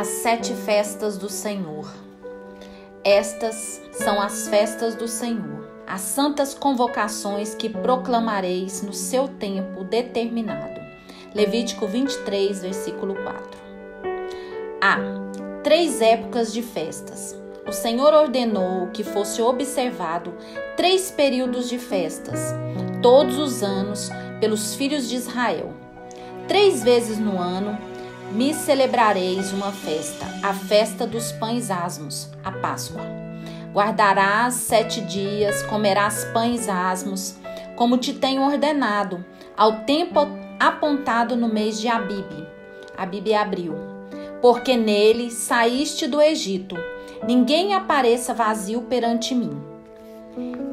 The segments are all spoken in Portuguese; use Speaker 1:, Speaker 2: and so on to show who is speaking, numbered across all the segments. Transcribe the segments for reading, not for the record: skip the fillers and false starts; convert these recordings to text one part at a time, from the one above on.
Speaker 1: As 7 festas do Senhor. Estas são as festas do Senhor, as santas convocações que proclamareis no seu tempo determinado. Levítico 23, versículo 4. 3 épocas de festas. O Senhor ordenou que fosse observado 3 períodos de festas, todos os anos, pelos filhos de Israel. 3 vezes no ano me celebrareis uma festa, a festa dos pães asmos, a Páscoa. Guardarás 7 dias, comerás pães asmos, como te tenho ordenado, ao tempo apontado no mês de Abibe. Abibe é abril. Porque nele saíste do Egito, ninguém apareça vazio perante mim.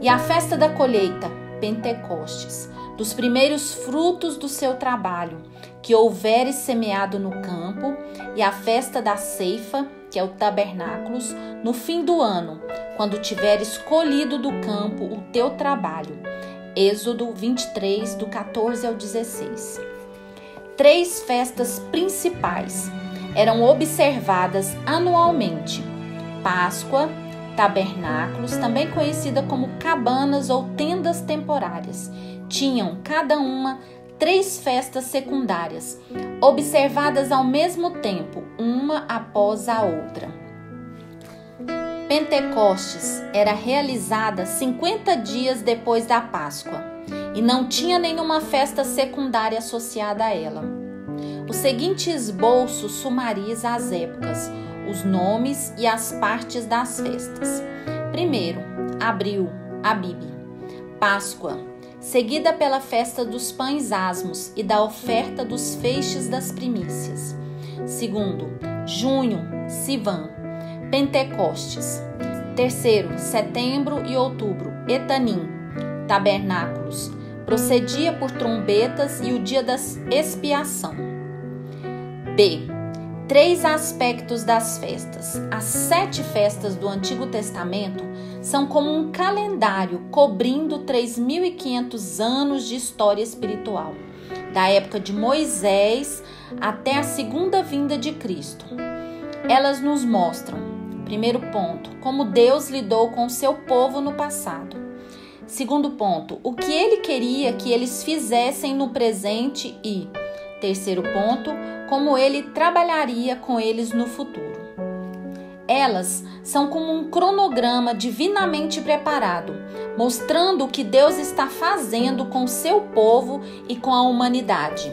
Speaker 1: E a festa da colheita, Pentecostes, dos primeiros frutos do seu trabalho, que houveres semeado no campo, e a festa da ceifa, que é o tabernáculos, no fim do ano, quando tiveres colhido do campo o teu trabalho. Êxodo 23, do 14 ao 16. 3 festas principais eram observadas anualmente: Páscoa, tabernáculos, também conhecida como cabanas ou tendas temporárias. Tinham cada uma 3 festas secundárias, observadas ao mesmo tempo, uma após a outra. Pentecostes era realizada 50 dias depois da Páscoa e não tinha nenhuma festa secundária associada a ela. O seguinte esboço sumariza as épocas, os nomes e as partes das festas. Primeiro, abril, Abibe. Páscoa, seguida pela festa dos pães asmos e da oferta dos feixes das primícias. Segundo, junho, Sivan. Pentecostes. Terceiro, setembro e outubro, Etanim. Tabernáculos. Procedia por trombetas e o dia da expiação. B. 3 aspectos das festas. As 7 festas do Antigo Testamento são como um calendário cobrindo 3.500 anos de história espiritual, da época de Moisés até a segunda vinda de Cristo. Elas nos mostram, primeiro ponto, como Deus lidou com o seu povo no passado. Segundo ponto, o que ele queria que eles fizessem no presente e, terceiro ponto, como ele trabalharia com eles no futuro. Elas são como um cronograma divinamente preparado, mostrando o que Deus está fazendo com o seu povo e com a humanidade.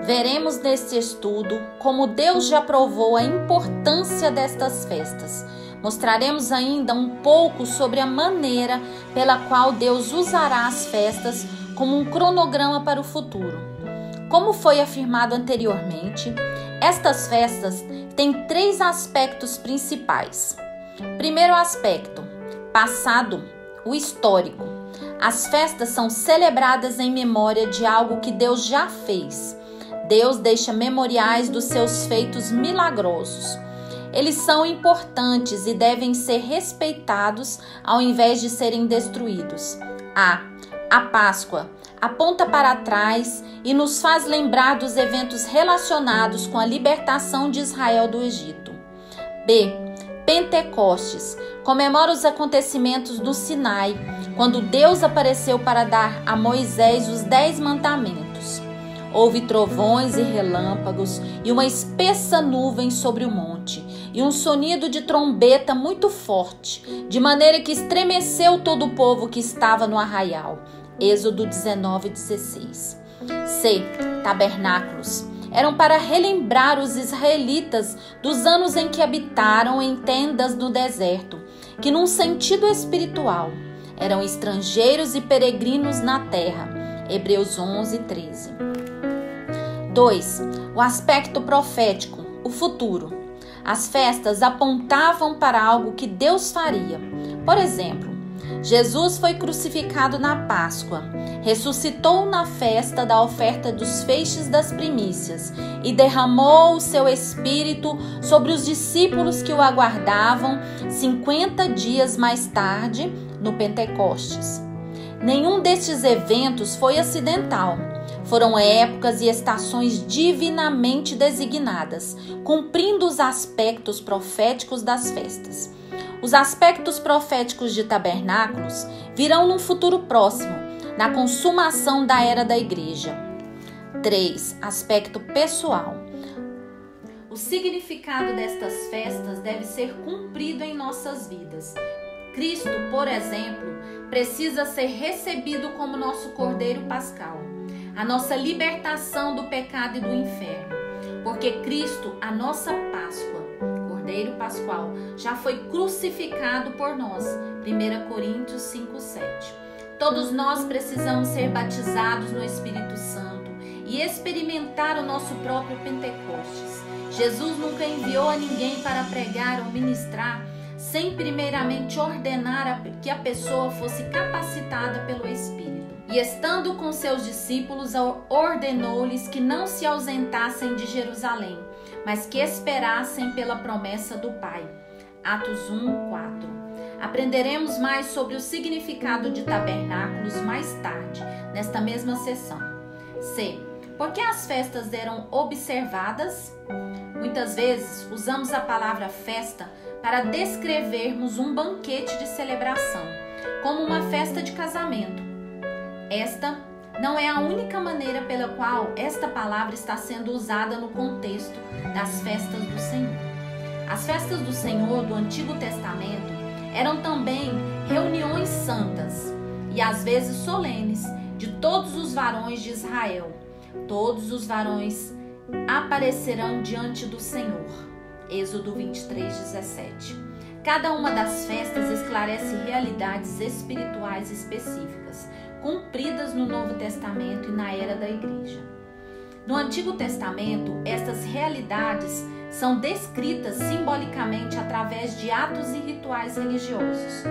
Speaker 1: Veremos neste estudo como Deus já provou a importância destas festas. Mostraremos ainda um pouco sobre a maneira pela qual Deus usará as festas como um cronograma para o futuro. Como foi afirmado anteriormente, estas festas têm 3 aspectos principais. Primeiro aspecto, passado, o histórico. As festas são celebradas em memória de algo que Deus já fez. Deus deixa memoriais dos seus feitos milagrosos. Eles são importantes e devem ser respeitados ao invés de serem destruídos. A Páscoa aponta para trás e nos faz lembrar dos eventos relacionados com a libertação de Israel do Egito. B. Pentecostes comemora os acontecimentos do Sinai, quando Deus apareceu para dar a Moisés os 10 mandamentos. Houve trovões e relâmpagos e uma espessa nuvem sobre o monte, e um sonido de trombeta muito forte, de maneira que estremeceu todo o povo que estava no arraial. Êxodo 19, 16. C. Tabernáculos. Eram para relembrar os israelitas dos anos em que habitaram em tendas no deserto, que num sentido espiritual eram estrangeiros e peregrinos na terra. Hebreus 11, 13. 2. O aspecto profético, o futuro. As festas apontavam para algo que Deus faria. Por exemplo, Jesus foi crucificado na Páscoa, ressuscitou na festa da oferta dos feixes das primícias e derramou o seu Espírito sobre os discípulos que o aguardavam 50 dias mais tarde, no Pentecostes. Nenhum destes eventos foi acidental. Foram épocas e estações divinamente designadas, cumprindo os aspectos proféticos das festas. Os aspectos proféticos de tabernáculos virão num futuro próximo, na consumação da era da igreja. 3. Aspecto pessoal. O significado destas festas deve ser cumprido em nossas vidas. Cristo, por exemplo, precisa ser recebido como nosso Cordeiro Pascal, a nossa libertação do pecado e do inferno, porque Cristo, a nossa Páscoa, Cordeiro Pascual, já foi crucificado por nós. 1 Coríntios 5:7. Todos nós precisamos ser batizados no Espírito Santo e experimentar o nosso próprio Pentecostes. Jesus nunca enviou a ninguém para pregar ou ministrar sem primeiramente ordenar que a pessoa fosse capacitada pelo Espírito. E estando com seus discípulos, ordenou-lhes que não se ausentassem de Jerusalém, mas que esperassem pela promessa do Pai. Atos 1:4. Aprenderemos mais sobre o significado de tabernáculos mais tarde, nesta mesma sessão. C. Por que as festas eram observadas? Muitas vezes usamos a palavra festa para descrevermos um banquete de celebração, como uma festa de casamento. Esta não é a única maneira pela qual esta palavra está sendo usada no contexto das festas do Senhor. As festas do Senhor do Antigo Testamento eram também reuniões santas e às vezes solenes de todos os varões de Israel. Todos os varões aparecerão diante do Senhor. Êxodo 23:17. Cada uma das festas esclarece realidades espirituais específicas, cumpridas no Novo Testamento e na era da Igreja. No Antigo Testamento, estas realidades são descritas simbolicamente através de atos e rituais religiosos.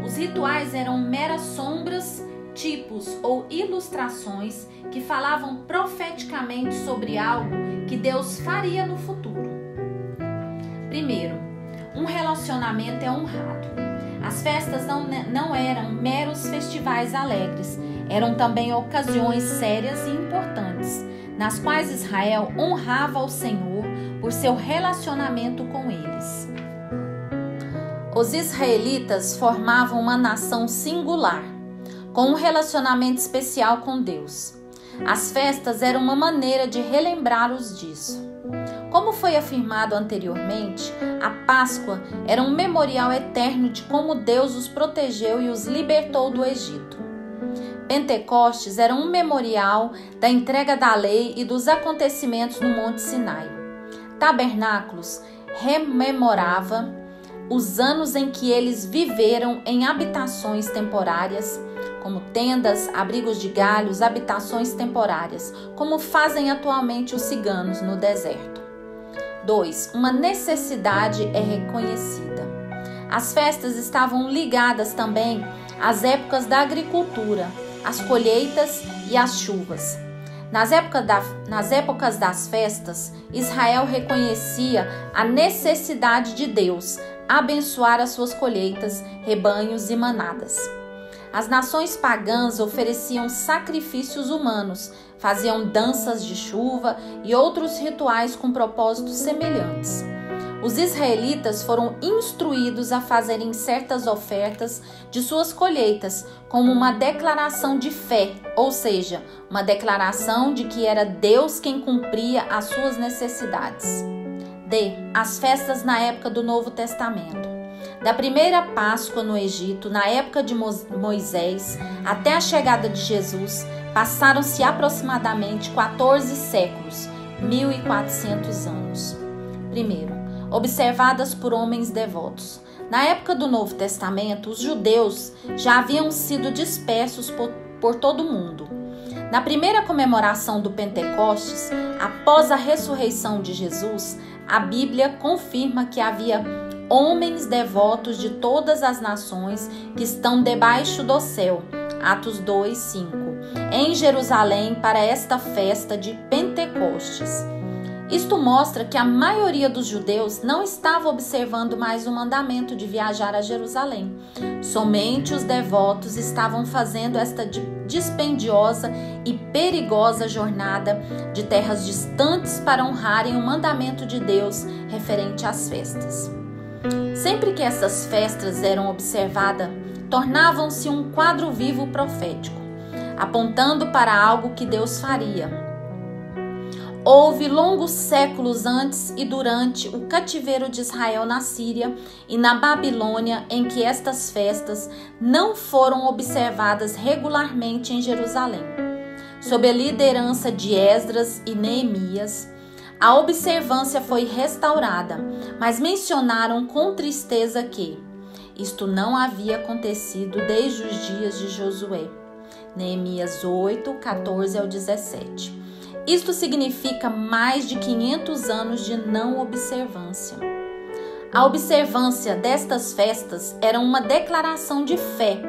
Speaker 1: Os rituais eram meras sombras, tipos ou ilustrações que falavam profeticamente sobre algo que Deus faria no futuro. Primeiro, um relacionamento é honrado. As festas não eram meros festivais alegres, eram também ocasiões sérias e importantes, nas quais Israel honrava ao Senhor por seu relacionamento com eles. Os israelitas formavam uma nação singular, com um relacionamento especial com Deus. As festas eram uma maneira de relembrá-los disso. Como foi afirmado anteriormente, a Páscoa era um memorial eterno de como Deus os protegeu e os libertou do Egito. Pentecostes era um memorial da entrega da lei e dos acontecimentos no Monte Sinai. Tabernáculos rememorava os anos em que eles viveram em habitações temporárias, como tendas, abrigos de galhos, habitações temporárias, como fazem atualmente os ciganos no deserto. 2. Uma necessidade é reconhecida. As festas estavam ligadas também às épocas da agricultura, às colheitas e às chuvas. Nas épocas das festas, Israel reconhecia a necessidade de Deus abençoar as suas colheitas, rebanhos e manadas. As nações pagãs ofereciam sacrifícios humanos, faziam danças de chuva e outros rituais com propósitos semelhantes. Os israelitas foram instruídos a fazerem certas ofertas de suas colheitas como uma declaração de fé, ou seja, uma declaração de que era Deus quem cumpria as suas necessidades. D. As festas na época do Novo Testamento. Da primeira Páscoa no Egito, na época de Moisés, até a chegada de Jesus, passaram-se aproximadamente 14 séculos, 1400 anos. Primeiro, observadas por homens devotos. Na época do Novo Testamento, os judeus já haviam sido dispersos por todo o mundo. Na primeira comemoração do Pentecostes, após a ressurreição de Jesus, a Bíblia confirma que havia homens devotos de todas as nações que estão debaixo do céu, Atos 2:5, em Jerusalém para esta festa de Pentecostes. Isto mostra que a maioria dos judeus não estava observando mais o mandamento de viajar a Jerusalém. Somente os devotos estavam fazendo esta dispendiosa e perigosa jornada de terras distantes para honrarem o mandamento de Deus referente às festas. Sempre que essas festas eram observadas, tornavam-se um quadro vivo profético, apontando para algo que Deus faria. Houve longos séculos antes e durante o cativeiro de Israel na Síria e na Babilônia em que estas festas não foram observadas regularmente em Jerusalém. Sob a liderança de Esdras e Neemias, a observância foi restaurada, mas mencionaram com tristeza que isto não havia acontecido desde os dias de Josué. Neemias 8, 14 ao 17. Isto significa mais de 500 anos de não observância. A observância destas festas era uma declaração de fé,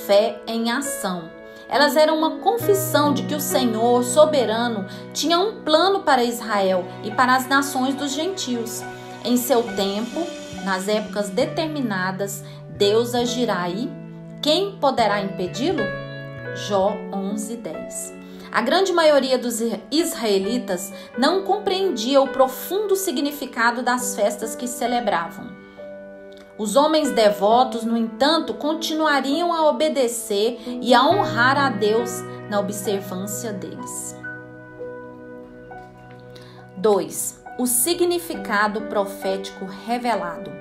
Speaker 1: fé em ação. Elas eram uma confissão de que o Senhor soberano tinha um plano para Israel e para as nações dos gentios. Em seu tempo, nas épocas determinadas, Deus agirá e quem poderá impedi-lo? Jó 11:10. A grande maioria dos israelitas não compreendia o profundo significado das festas que celebravam. Os homens devotos, no entanto, continuariam a obedecer e a honrar a Deus na observância deles. 2. O significado profético revelado.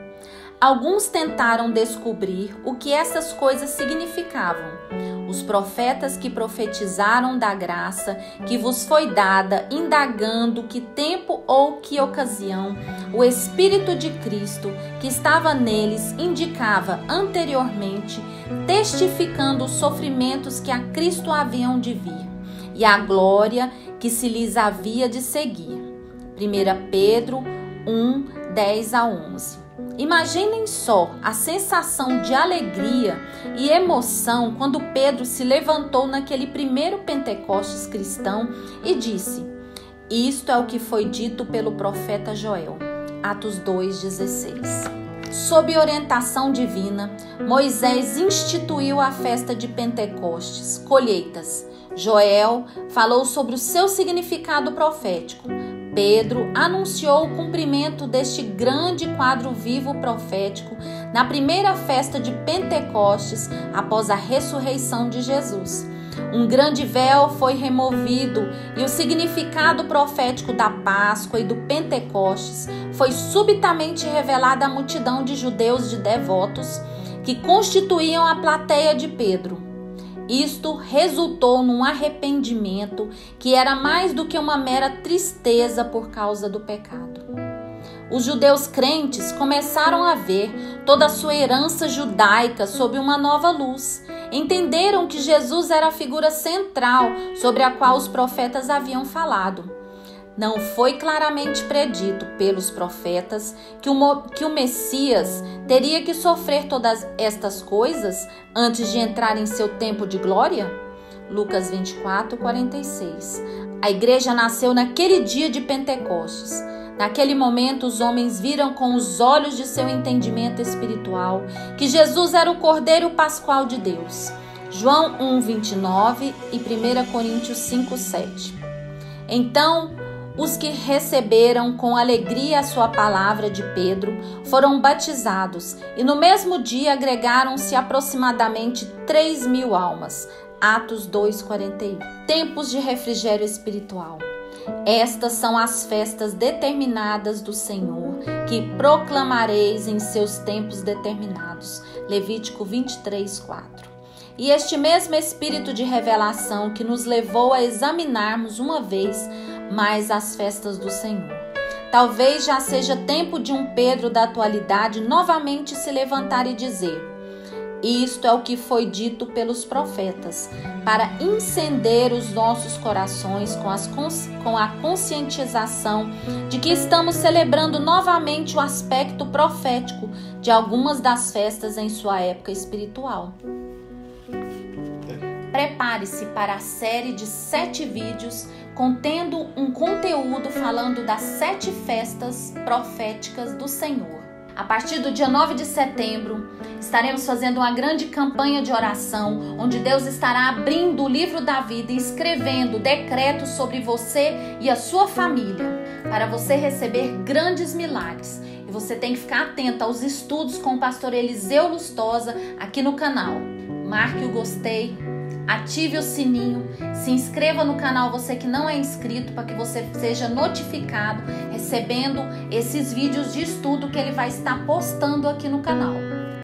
Speaker 1: Alguns tentaram descobrir o que essas coisas significavam. Os profetas que profetizaram da graça que vos foi dada, indagando que tempo ou que ocasião o Espírito de Cristo que estava neles indicava anteriormente, testificando os sofrimentos que a Cristo haviam de vir e a glória que se lhes havia de seguir. 1 Pedro 1, 10 a 11. Imaginem só a sensação de alegria e emoção quando Pedro se levantou naquele primeiro Pentecostes cristão e disse: isto é o que foi dito pelo profeta Joel. Atos 2,16. Sob orientação divina, Moisés instituiu a festa de Pentecostes, colheitas. Joel falou sobre o seu significado profético. Pedro anunciou o cumprimento deste grande quadro vivo profético na primeira festa de Pentecostes após a ressurreição de Jesus. Um grande véu foi removido e o significado profético da Páscoa e do Pentecostes foi subitamente revelado à multidão de judeus de devotos que constituíam a plateia de Pedro. Isto resultou num arrependimento que era mais do que uma mera tristeza por causa do pecado. Os judeus crentes começaram a ver toda a sua herança judaica sob uma nova luz. Entenderam que Jesus era a figura central sobre a qual os profetas haviam falado. Não foi claramente predito pelos profetas que o Messias teria que sofrer todas estas coisas antes de entrar em seu tempo de glória? Lucas 24, 46. A igreja nasceu naquele dia de Pentecostes. Naquele momento, os homens viram com os olhos de seu entendimento espiritual que Jesus era o Cordeiro Pascual de Deus. João 1, 29 e 1 Coríntios 5, 7. Então, os que receberam com alegria a sua palavra de Pedro foram batizados e no mesmo dia agregaram-se aproximadamente 3.000 almas. Atos 2:41. Tempos de refrigério espiritual. Estas são as festas determinadas do Senhor, que proclamareis em seus tempos determinados. Levítico 23:4. E este mesmo espírito de revelação que nos levou a examinarmos uma vez mais as festas do Senhor. Talvez já seja tempo de um Pedro da atualidade novamente se levantar e dizer: isto é o que foi dito pelos profetas, para incender os nossos corações com a conscientização de que estamos celebrando novamente o aspecto profético de algumas das festas em sua época espiritual. prepare-se para a série de 7 vídeos contendo um conteúdo falando das 7 festas proféticas do Senhor. A partir do dia 9 de setembro, estaremos fazendo uma grande campanha de oração, onde Deus estará abrindo o livro da vida e escrevendo decretos sobre você e a sua família, para você receber grandes milagres. E você tem que ficar atento aos estudos com o pastor Eliseu Lustosa aqui no canal. Marque o gostei, ative o sininho, se inscreva no canal você que não é inscrito, para que você seja notificado recebendo esses vídeos de estudo que ele vai estar postando aqui no canal.